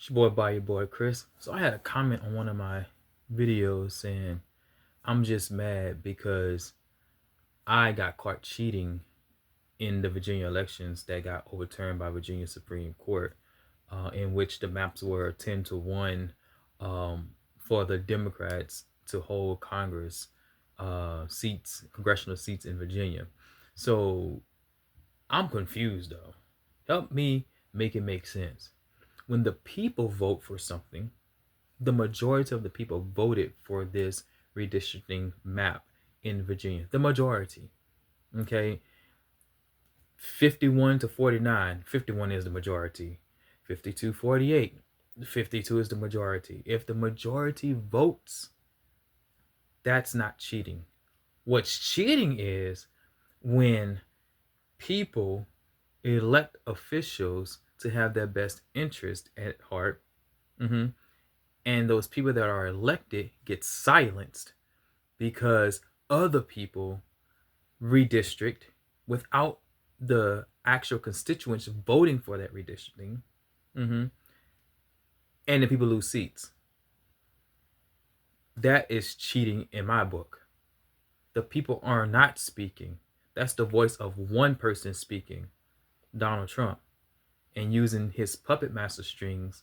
It's your boy Chris. So I had a comment on one of my videos saying I'm just mad because I got caught cheating in the Virginia elections that got overturned by Virginia Supreme Court, in which the maps were 10-1 for the Democrats to hold Congress seats, congressional seats in Virginia. So I'm confused though. Help me make it make sense. When the people vote for something, the majority of the people voted for this redistricting map in Virginia. The majority. Okay. 51-49. 51 is the majority. 52-48. 52 is the majority. If the majority votes, that's not cheating. What's cheating is when people elect officials to have their best interest at heart. And those people that are elected get silenced because other people redistrict without the actual constituents voting for that redistricting. And the people lose seats. That is cheating in my book. The people are not speaking. That's the voice of one person speaking, Donald Trump, and using his puppet master strings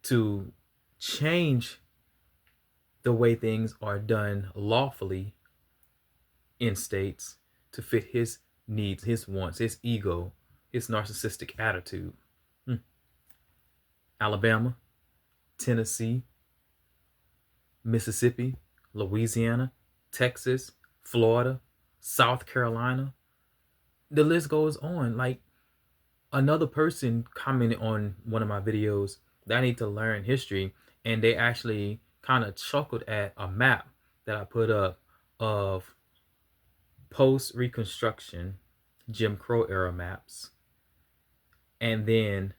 to change the way things are done lawfully in states to fit his needs, his wants, his ego, his narcissistic attitude. Alabama, Tennessee, Mississippi, Louisiana, Texas, Florida, South Carolina. The list goes on. Like, another person commented on one of my videos that I need to learn history, and they actually kind of chuckled at a map that I put up of post-Reconstruction Jim Crow era maps, and then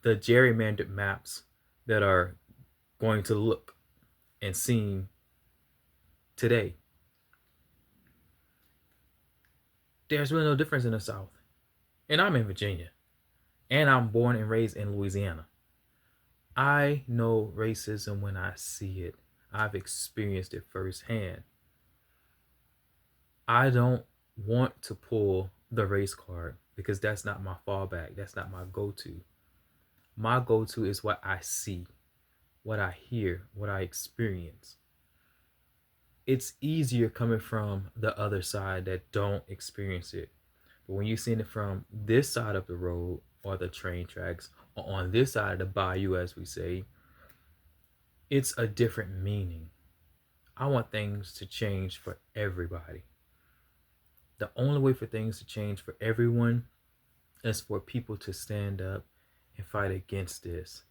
the gerrymandered maps that are going to look and seen today. There's really no difference in the South. And I'm in Virginia. And I'm born and raised in Louisiana. I know racism when I see it. I've experienced it firsthand. I don't want to pull the race card because that's not my fallback. That's not my go-to. My go-to is what I see, what I hear, what I experience. It's easier coming from the other side that don't experience it. But when you're seeing it from this side of the road or the train tracks or on this side of the bayou, as we say, it's a different meaning. I want things to change for everybody. The only way for things to change for everyone is for people to stand up and fight against this.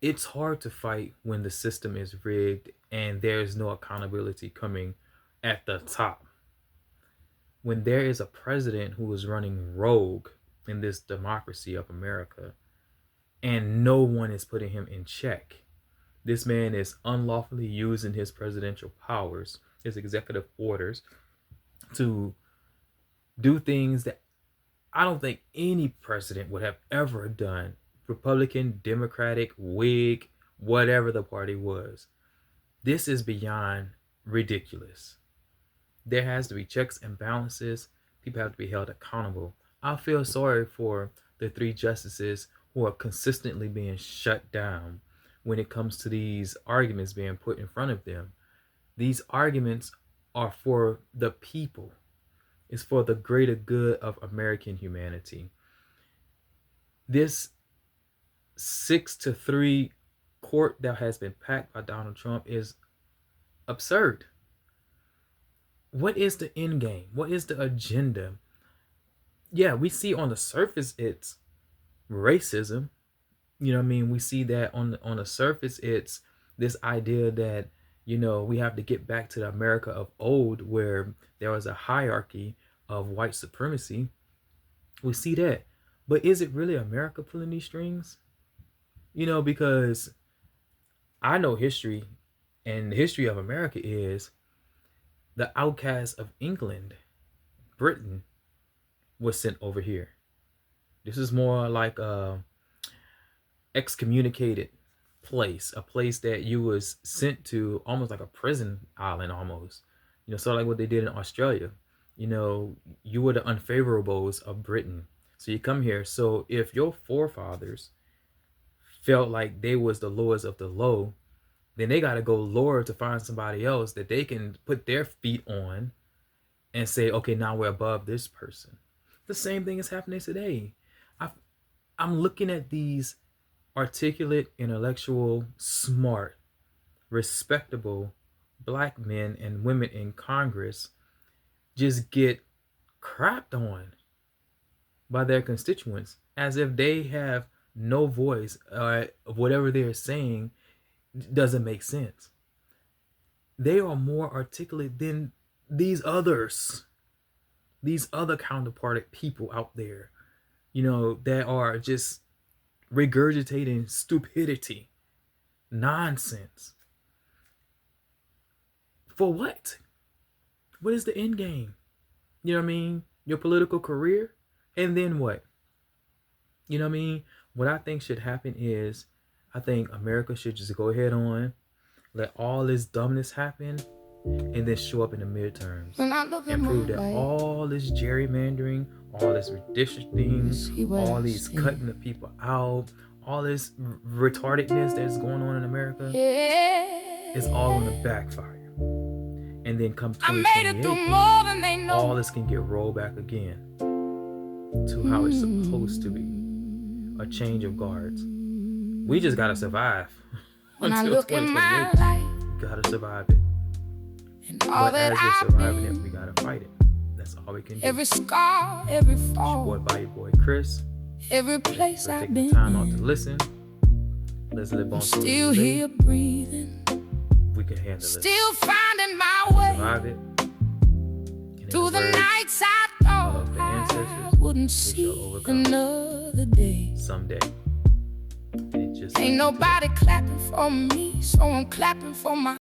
It's hard to fight when the system is rigged and there's no accountability coming at the top. When there is a president who is running rogue in this democracy of America and no one is putting him in check, this man is unlawfully using his presidential powers, his executive orders, to do things that I don't think any president would have ever done. Republican, Democratic, Whig, whatever the party was. This is beyond ridiculous. There has to be checks and balances. People have to be held accountable. I feel sorry for the three justices who are consistently being shut down when it comes to these arguments being put in front of them. These arguments are for the people. It's for the greater good of American humanity. This 6-3 court that has been packed by Donald Trump is absurd. What is the end game? What is the agenda? Yeah, we see on the surface it's racism. You know what I mean? We see that on the surface it's this idea that, you know, we have to get back to the America of old where there was a hierarchy of white supremacy. We see that. But is it really America pulling these strings? You know, because I know history, and the history of America is the outcasts of England, Britain, was sent over here. This is more like excommunicated place, a place that you was sent to, almost like a prison island almost. So like what they did in Australia. You were the unfavorables of Britain. So you come here. So if your forefathers felt like they was the lowest of the low, then they got to go lower to find somebody else that they can put their feet on and say, okay, now we're above this person. The same thing is happening today. I'm looking at these articulate, intellectual, smart, respectable black men and women in Congress just get crapped on by their constituents as if they have no voice, whatever they're saying doesn't make sense. They are more articulate than these other counterparted people out there, that are just regurgitating stupidity, nonsense. For what? What is the end game? You know what I mean? Your political career? And then what? You know what I mean? What I think should happen is, I think America should just go ahead on, let all this dumbness happen, and then show up in the midterms and prove that all this gerrymandering, all this redistricting, all these cutting the people out, all this retardedness that's going on in America is all going to backfire. And then come 2028, all this can get rolled back again to how it's supposed to be. A change of guards. We just got to survive until 2028. We got to survive it. But as we're surviving it, we got to fight it. That's all we can do. Every scar, every fall. It's your boy, BayouBoyChris. Every place I've been. Taking time out to listen. Let's live on. Still here breathing. We can handle it. Still finding my way. Survive it. Through the nights I thought I wouldn't see another day. Someday. It just ain't nobody clapping for me, so I'm clapping for my